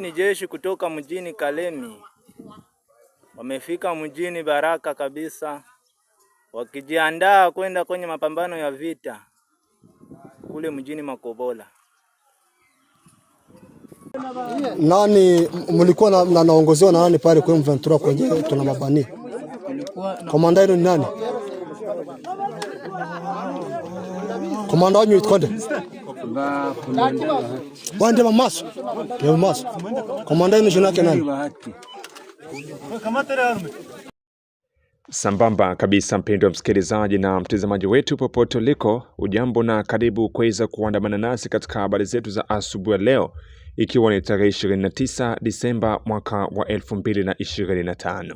Hii ni jeshi kutoka mjini Kalemi. Wamefika mjini Baraka kabisa, wakijiandaa kwenda kwenye mapambano ya vita kule mjini Makobola. Nani mlikuwa naongozewa na nani pale kwa M23 kwenye tuna mabani? Komanda ni nani? Komanda wanyu itkonde? Wande mamaso. Leo maso. Komanda ni jina yake nani? Sambamba kabisa mpendwa msikilizaji na mtazamaji wetu popote uliko, ujambo na karibu kuweza kuandamana nasi katika habari zetu za asubuhi leo, ikiwa ni tarehe 29 Disemba mwaka wa 2025.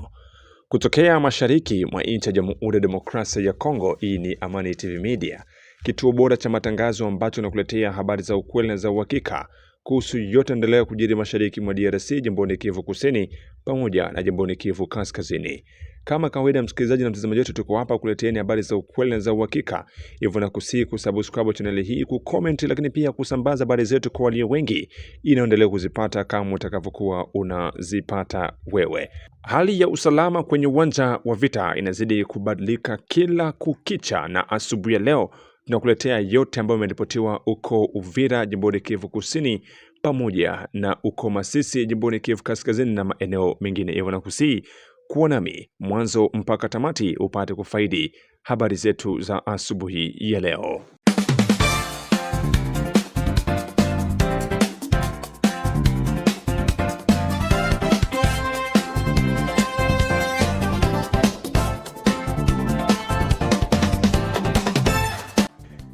Kutokea mashariki mwa nchi ya Jamhuri ya Demokrasia ya Kongo, hii ni Amani TV Media, kituo bora cha matangazo ambacho nakuletea habari za ukweli na za uhakika kuhusu yote endelea kujiri mashariki mwa DRC, jimboni Kivu Kusini pamoja na jimboni Kivu Kaskazini. Kama kawaida msikilizaji na mtazamaji wetu, tuko hapa kuleteeni habari za ukweli na za uhakika. Hivyo nakusihi kusubscribe channel hii, kucomment, lakini pia kusambaza habari zetu kwa walio wengi, inaendelea kuzipata kama utakavyokuwa unazipata wewe. Hali ya usalama kwenye uwanja wa vita inazidi kubadilika kila kukicha, na asubuhi ya leo tunakuletea yote ambayo yameripotiwa uko Uvira jimboni Kivu Kusini pamoja na uko Masisi jimboni Kivu Kaskazini na maeneo mengine. Hivyo nakusihi kuwa nami mwanzo mpaka tamati upate kufaidi habari zetu za asubuhi ya leo.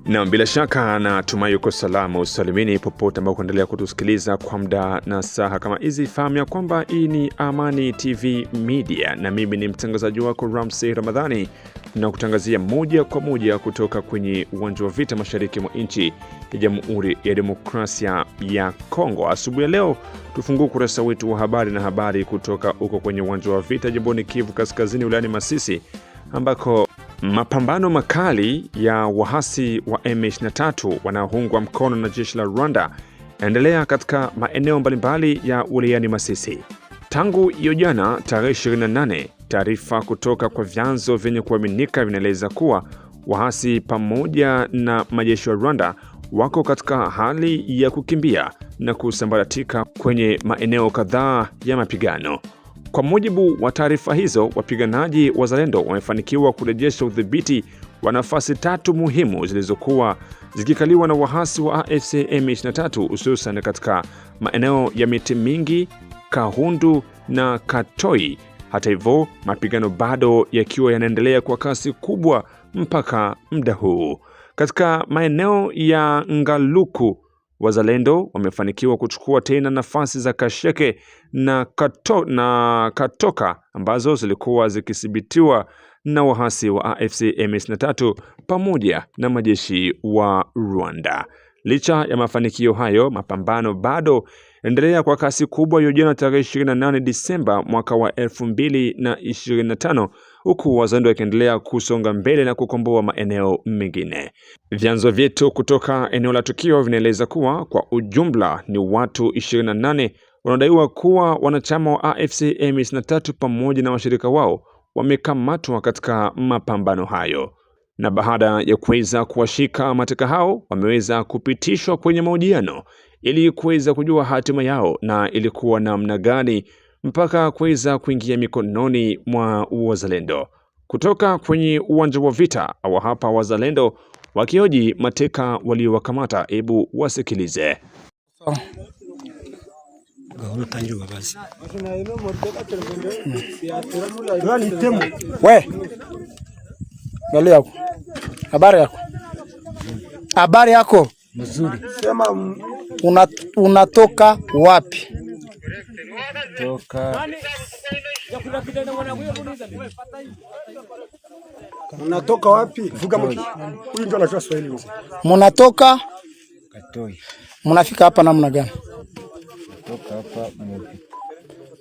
Na bila shaka natumai uko salama usalimini popote ambao kuendelea kutusikiliza kwa muda na saa kama hizi. Fahamu ya kwamba hii ni Amani TV Media na mimi ni mtangazaji wako Ramsey Ramadhani, na kutangazia moja kwa moja kutoka kwenye uwanja wa vita mashariki mwa nchi ya Jamhuri ya Demokrasia ya Kongo. Asubuhi ya leo tufungue kurasa wetu wa habari na habari kutoka huko kwenye uwanja wa vita jimboni Kivu Kaskazini wilayani Masisi, ambako mapambano makali ya wahasi wa M23 wanaoungwa mkono na jeshi la Rwanda yanaendelea katika maeneo mbalimbali ya wilayani Masisi. Tangu hiyo jana tarehe 28, taarifa kutoka kwa vyanzo vyenye kuaminika vinaeleza kuwa wahasi pamoja na majeshi wa Rwanda wako katika hali ya kukimbia na kusambaratika kwenye maeneo kadhaa ya mapigano. Kwa mujibu wa taarifa hizo, wapiganaji wazalendo wamefanikiwa kurejesha udhibiti wa nafasi 3 muhimu zilizokuwa zikikaliwa na wahasi wa AFC M23, hususan katika maeneo ya Miti Mingi, Kahundu na Katoi. Hata hivyo, mapigano bado yakiwa yanaendelea kwa kasi kubwa mpaka muda huu. Katika maeneo ya Ngaluku, wazalendo wamefanikiwa kuchukua tena nafasi za Kasheke na Katoka ambazo zilikuwa zikithibitiwa na wahasi wa AFC M23 pamoja na majeshi wa Rwanda. Licha ya mafanikio hayo, mapambano bado endelea kwa kasi kubwa hiyo jana tarehe 28 Disemba mwaka wa 2025, huku wazalendo wakiendelea kusonga mbele na kukomboa maeneo mengine. Vyanzo vyetu kutoka eneo la tukio vinaeleza kuwa kwa ujumla ni watu 28 wanadaiwa kuwa wanachama wa AFC M23 pamoja na washirika wao wamekamatwa katika mapambano hayo, na baada ya kuweza kuwashika mateka hao wameweza kupitishwa kwenye mahojiano ili kuweza kujua hatima yao na ilikuwa namna gani mpaka kuweza kuingia mikononi mwa wazalendo. Kutoka kwenye uwanja wa vita, hawa hapa wazalendo wakioji mateka waliowakamata. Hebu wasikilize. Ngali yako. Habari yako? Mzuri. Sema unatoka wapi? Unatoka wapi? Vuga mki. Huyu ndio anajua Swahili. Mnatoka Katoi. Mnafika hapa namna gani? Kutoka hapa Movita.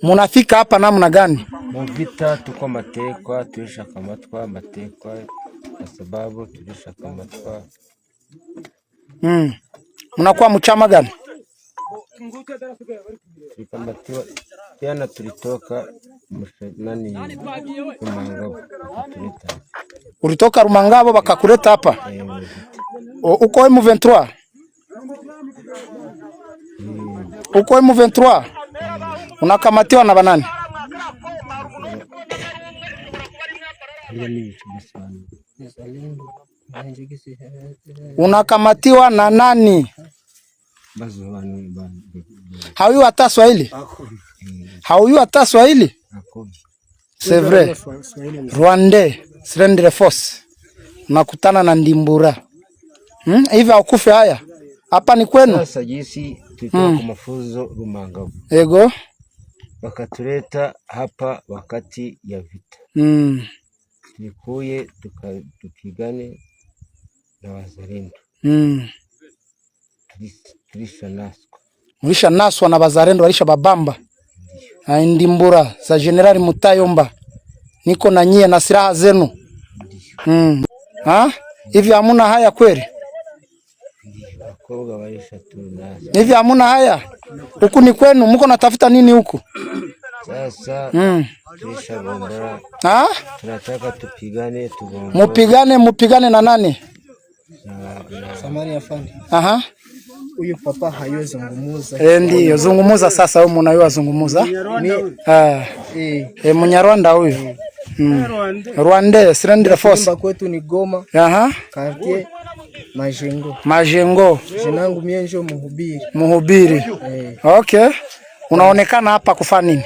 Mnafika hapa namna gani? Movita tuko matekwa, tulishakamatwa matekwa kwa sababu tulishakamatwa. Mnakuwa mchama gani? tulikamatiwa jana, tulitoka Rumangabo. Ulitoka Rumangabo bakakuleta hapa? Uko M23? Uko M23? Unakamatiwa na banani? Unakamatiwa na nani? Hauyu hata Swahili? Hauyu hata Swahili? C'est vrai. Rwandais, Srendre Force. Unakutana na Ndimbura. Hivi ukufe haya? Hapa ni kwenu? Sasa jinsi tulitoka kwa mafunzo Rumangabo. Ego. Wakatuleta hapa wakati ya vita. Tulikuye tukigane na wazalendo. Mulisha naswa na wazalendo walisha babamba. Ndimbura za General Mutayomba. Niko na nyie na silaha zenu. Hivi hamuna haya kweli? Hivi hamuna haya? Huku ni kwenu, mko natafuta nini huku? Sasa tulishagombora. Tunataka tupigane tugombora. Mupigane na nani? Samani afande. Huyu papa hayo zungumuza. Ndio, zungumuza sasa wewe mnayua zungumuza. Munyarwanda huyu. Rwanda, Srendre Force. Simba kwetu ni Goma. Quartier Majengo. Jinangu mienjo Muhubiri. Muhubiri. Okay. Unaonekana hapa kufanya nini?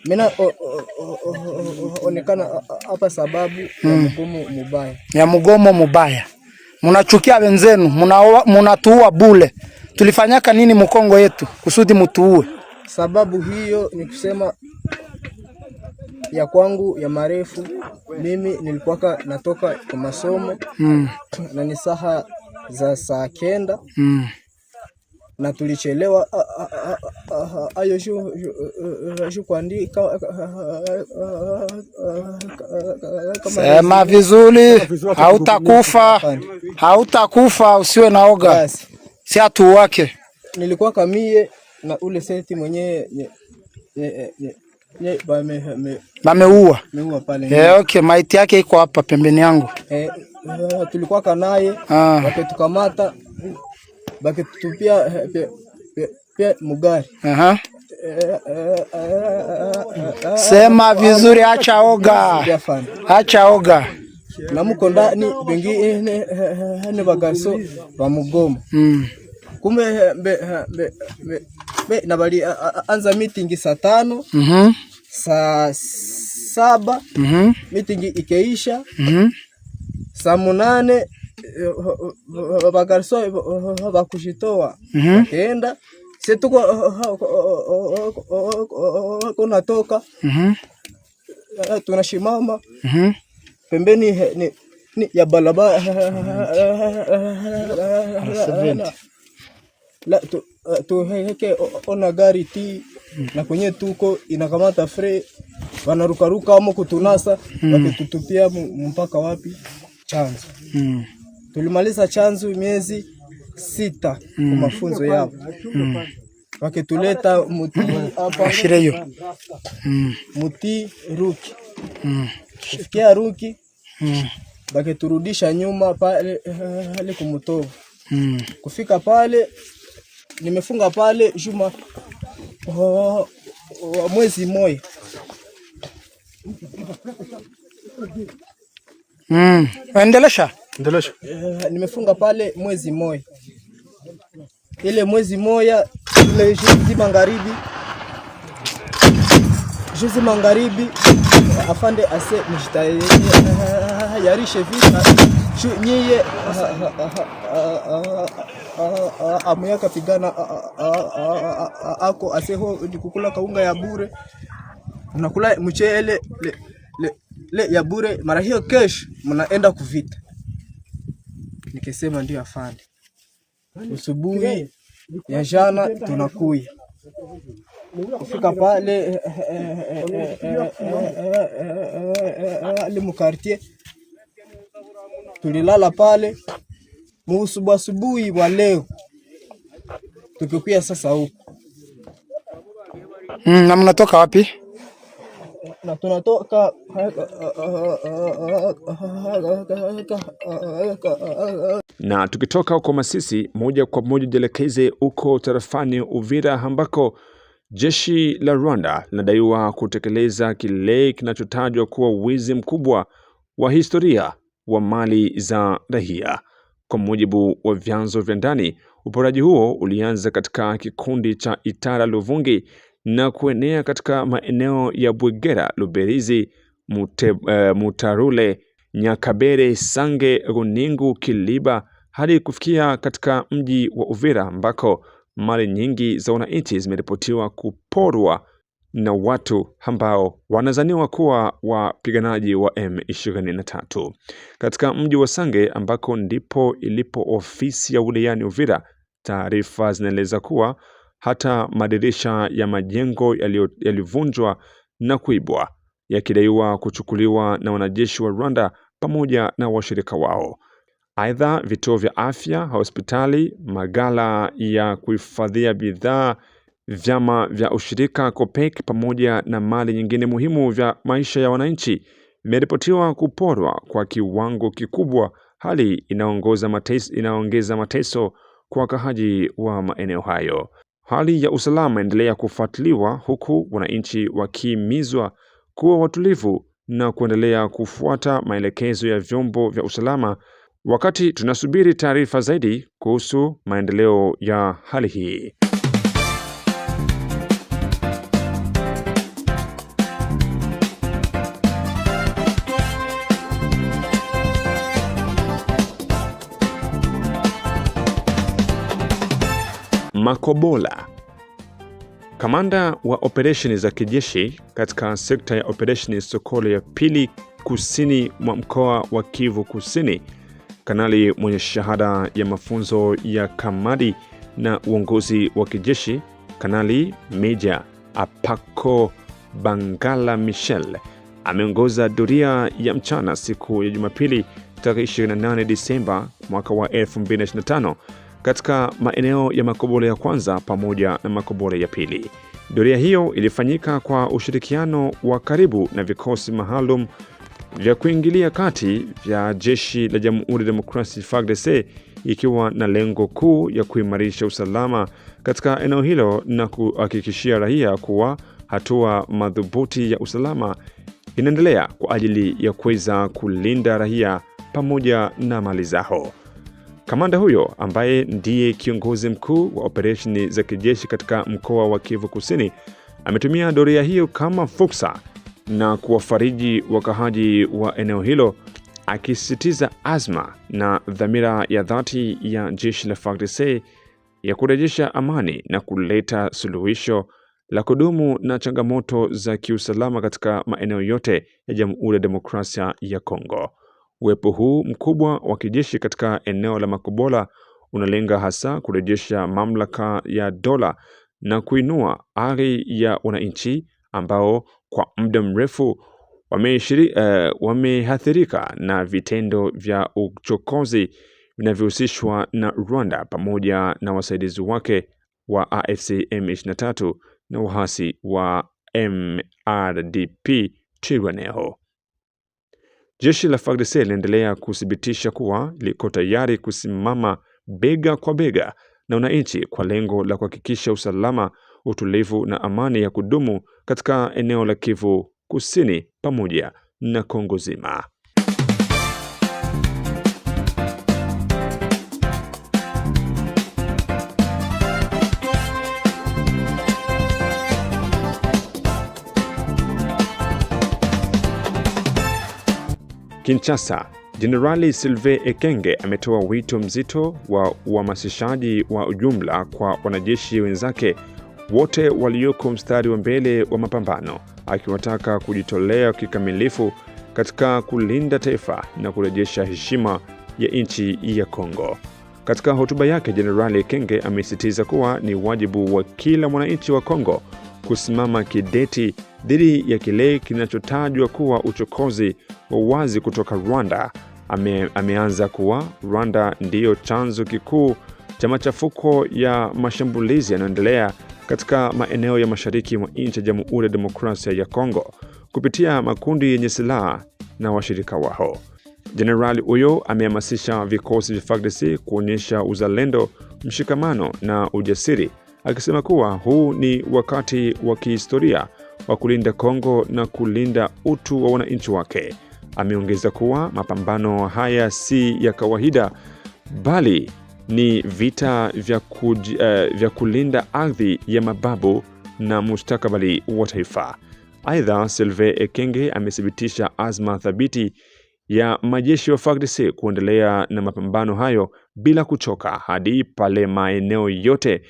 Mimi onekana hapa sababu ya mgomo mubaya. Ya mgomo mubaya. Munachukia wenzenu, munatuua bule. Tulifanyaka nini Mkongo yetu kusudi mutuue? Sababu hiyo ni kusema ya kwangu ya marefu, mimi nilikuwa natoka kwa masomo na ni saa za saa 9 na tulichelewa ayo shu kuandika sema vizuri, hautakufa usiwe na oga. Si atu wake nilikuwa kamie na ule seti mwenye bameua pale. Okay, maiti yake iko hapa pembeni yangu. Tulikuwa kanaye wakitukamata bakitupia pia mugari. Sema vizuri, acha oga. Na muko ndani bengine ne bagaso ba mugoma. Kumbe be na bali anza meeting saa 5. Saa 7 meeting ikeisha. Saa 8 bagarso bakushitoa kaenda setuko kunatoka tunashimama pembeni ni ya balabala la tu heke ona gari ti na kwenye tuko inakamata fre wanarukaruka amo kutunasa wakitutupia mpaka wapi Chanzo. Tulimaliza Chanzo miezi 6 kwa mafunzo yao. Wakituleta muti hapa Shireyo. Muti Ruki. Kufikia Ruki. Bakiturudisha nyuma pale kumutovu. Kufika pale nimefunga pale juma mwezi moja. Endelesha. Nimefunga pale mwezi moja. Ile mwezi moja ile juzi magharibi afande ase yarishe vita nyie amuyaka pigana ako aseho kukula kaunga ya bure, unakula mchele le ya bure, mara hiyo kesho mnaenda kuvita. Nikisema ndio afande, usubuhi ya jana tunakuya kufika pale ali mukartie, tulilala pale asubuhi wa leo tukikuya sasa huko Na mnatoka wapi? Na tunatoka na tukitoka huko Masisi moja kwa moja jelekeze huko tarafani Uvira ambako jeshi la Rwanda linadaiwa kutekeleza kile kinachotajwa kuwa wizi mkubwa wa historia wa mali za raia. Kwa mujibu wa vyanzo vya ndani, uporaji huo ulianza katika kikundi cha Itara Luvungi na kuenea katika maeneo ya Bwegera, Luberizi, Mutarule, Nyakabere, Sange, Runingu, Kiliba hadi kufikia katika mji wa Uvira ambako mali nyingi za wananchi zimeripotiwa kuporwa na watu ambao wanazaniwa kuwa wapiganaji wa M23. Katika mji wa Sange ambako ndipo ilipo ofisi ya wilayani Uvira, taarifa zinaeleza kuwa hata madirisha ya majengo yalivunjwa na kuibwa, yakidaiwa kuchukuliwa na wanajeshi wa Rwanda pamoja na washirika wao. Aidha, vituo vya afya, hospitali, magala ya kuhifadhia bidhaa, vyama vya ushirika Kopek pamoja na mali nyingine muhimu vya maisha ya wananchi vimeripotiwa kuporwa kwa kiwango kikubwa, hali inaongeza mateso kwa wakazi wa maeneo hayo. Hali ya usalama endelea kufuatiliwa huku wananchi wakihimizwa kuwa watulivu na kuendelea kufuata maelekezo ya vyombo vya usalama wakati tunasubiri taarifa zaidi kuhusu maendeleo ya hali hii. Makobola. Kamanda wa operesheni za kijeshi katika sekta ya operesheni Sokolo ya pili kusini mwa mkoa wa Kivu Kusini, kanali mwenye shahada ya mafunzo ya kamandi na uongozi wa kijeshi, Kanali Meja Apako Bangala Michel ameongoza doria ya mchana siku ya Jumapili tarehe 28 Disemba mwaka wa 2025 katika maeneo ya Makobola ya kwanza pamoja na Makobola ya pili. Doria hiyo ilifanyika kwa ushirikiano wa karibu na vikosi maalum vya kuingilia kati vya jeshi la Jamhuri ya Demokrasia FARDC, ikiwa na lengo kuu ya kuimarisha usalama katika eneo hilo na kuhakikishia raia kuwa hatua madhubuti ya usalama inaendelea kwa ajili ya kuweza kulinda raia pamoja na mali zao. Kamanda huyo ambaye ndiye kiongozi mkuu wa operesheni za kijeshi katika mkoa wa Kivu Kusini ametumia doria hiyo kama fursa na kuwafariji wakahaji wa eneo hilo, akisisitiza azma na dhamira ya dhati ya jeshi la FARDC ya kurejesha amani na kuleta suluhisho la kudumu na changamoto za kiusalama katika maeneo yote ya Jamhuri ya Demokrasia ya Kongo. Uwepo huu mkubwa wa kijeshi katika eneo la Makobola unalenga hasa kurejesha mamlaka ya dola na kuinua ari ya wananchi ambao kwa muda mrefu wameathirika na vitendo vya uchokozi vinavyohusishwa na Rwanda pamoja na wasaidizi wake wa AFC M23 na wahasi wa MRDP Twirwaneho. Jeshi la FARDC linaendelea kuthibitisha kuwa liko tayari kusimama bega kwa bega na wananchi kwa lengo la kuhakikisha usalama, utulivu na amani ya kudumu katika eneo la Kivu Kusini pamoja na Kongo zima. Kinshasa, Jenerali Sylvain Ekenge ametoa wito mzito wa uhamasishaji wa ujumla kwa wanajeshi wenzake wote walioko mstari wa mbele wa mapambano, akiwataka kujitolea kikamilifu katika kulinda taifa na kurejesha heshima ya nchi ya Kongo. Katika hotuba yake, Jenerali Ekenge amesisitiza kuwa ni wajibu wa kila mwananchi wa Kongo kusimama kidete dhidi ya kile kinachotajwa kuwa uchokozi wa wazi kutoka Rwanda. Ameanza kuwa Rwanda ndiyo chanzo kikuu cha machafuko ya mashambulizi yanayoendelea katika maeneo ya mashariki mwa nchi ya Jamhuri ya Demokrasia ya Kongo kupitia makundi yenye silaha na washirika wao. Jenerali huyo amehamasisha vikosi vya FARDC kuonyesha uzalendo, mshikamano na ujasiri, akisema kuwa huu ni wakati wa kihistoria wa kulinda Kongo na kulinda utu wa wananchi wake. Ameongeza kuwa mapambano haya si ya kawaida, bali ni vita vya kulinda ardhi ya mababu na mustakabali wa taifa. Aidha, Sylvain Ekenge amethibitisha azma thabiti ya majeshi wa FARDC kuendelea na mapambano hayo bila kuchoka hadi pale maeneo yote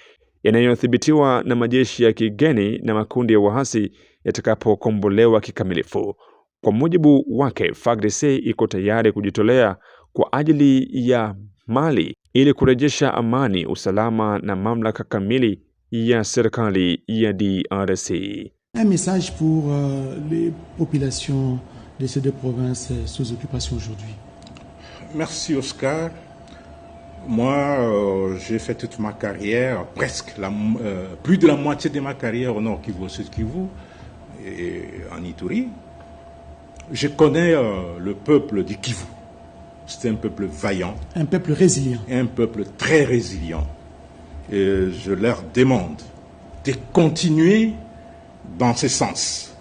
yanayothibitiwa na majeshi ya kigeni na makundi ya waasi yatakapokombolewa kikamilifu. Kwa mujibu wake, FARDC iko tayari kujitolea kwa ajili ya Mali ili kurejesha amani, usalama na mamlaka kamili ya serikali ya DRC. Un message pour les populations de ces deux provinces sous occupation aujourd'hui. Merci Oscar. Moi, j'ai fait toute ma carrière, presque plus de la moitié de ma carrière au Nord Kivu, au Sud Kivu, et en Ituri. Je connais le peuple du Kivu. C'est un peuple vaillant. Un peuple résilient. Un peuple très résilient. Et je leur demande de continuer dans ce sens.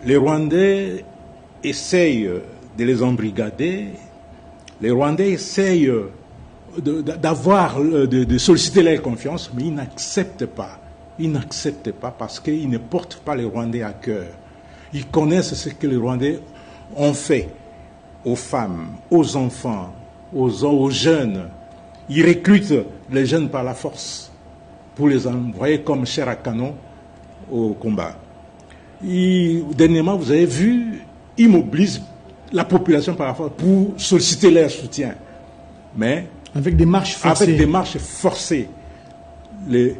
Les Rwandais essayent de les embrigader. Les Rwandais essayent de solliciter leur confiance, mais ils n'acceptent pas. Ils n'acceptent pas parce qu'ils ne portent pas les Rwandais à cœur. Ils connaissent ce que les Rwandais ont fait aux femmes, aux enfants, aux jeunes. Ils recrutent les jeunes par la force pour les envoyer comme chair à canon au combat. Dernièrement, vous avez vu, ils mobilisent la population par la force pour solliciter leur soutien. Mais avec des marches forcées. Avec des marches forcées. Les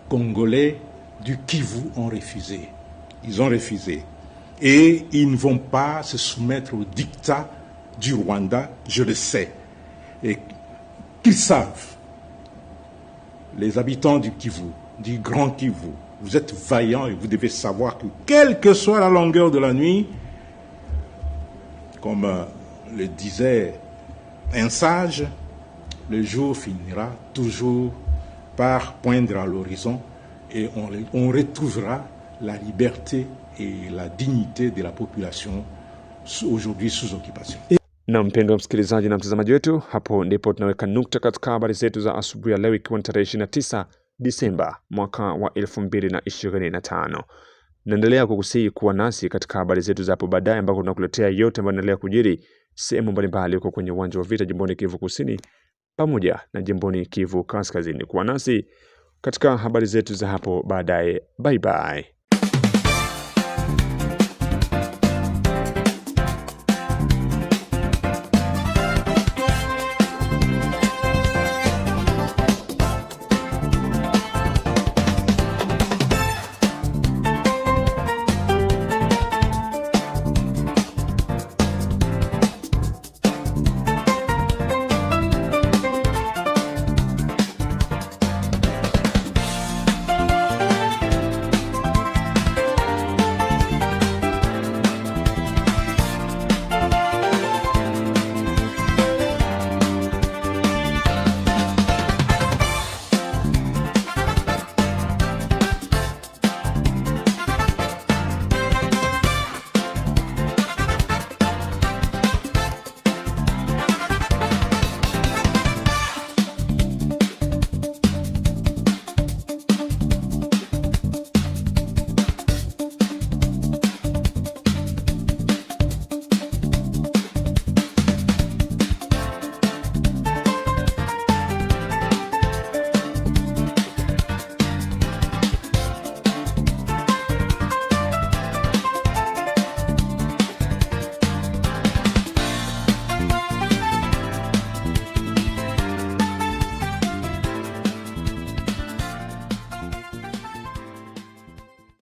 Congolais du Kivu ont refusé. Ils ont refusé. Et ils ne vont pas se soumettre au diktat du Rwanda, je le sais. Et qu'ils savent, les habitants du Kivu, du Grand Kivu, vous êtes vaillants et vous devez savoir que quelle que soit la longueur de la nuit, comme le disait un sage, le jour finira toujours par poindre à l'horizon et on retrouvera la liberté et la dignité de la population aujourd'hui sous occupation. Na mpendwa msikilizaji na mtazamaji wetu, hapo ndipo tunaweka nukta katika habari zetu za asubuhi ya leo, ikiwa ni tarehe 29 Disemba mwaka wa 2025. Naendelea kukusihi kuwa nasi katika habari zetu za hapo baadaye, ambako tunakuletea yote ambayo yanaendelea kujiri sehemu mbalimbali huko kwenye uwanja wa vita jimboni Kivu Kusini pamoja na jimboni Kivu Kaskazini. Kuwa nasi katika habari zetu za hapo baadaye. Bye bye.